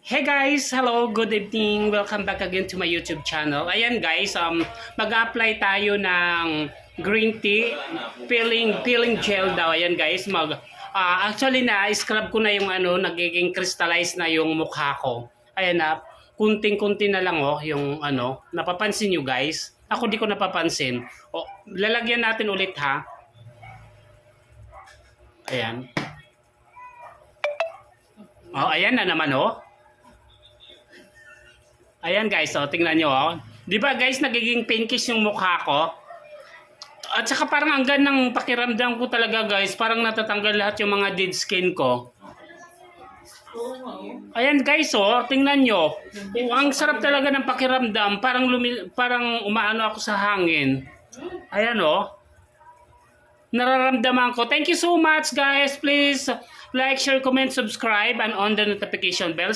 Hey guys! Hello! Good evening! Welcome back again to my YouTube channel. Ayan guys, mag-apply tayo ng green tea peeling gel daw. Ayan guys, actually na-scrub ko na yung nagiging crystallized na yung mukha ko. Ayan na, kunting-kunti na lang yung napapansin nyo guys. Ako di ko napapansin. Lalagyan natin ulit ha. Ayan. Ayan na naman Ayan guys, tingnan nyo 'Di ba guys, nagiging pinkish yung mukha ko? At saka parang ang ng pakiramdam ko talaga guys, parang natatanggal lahat yung mga dead skin ko. Ayan guys, tingnan nyo. Ang sarap talaga ng pakiramdam, parang umaano ako sa hangin. Ayan nararamdaman ko. Thank you so much guys. Please like, share, comment, subscribe and on the notification bell.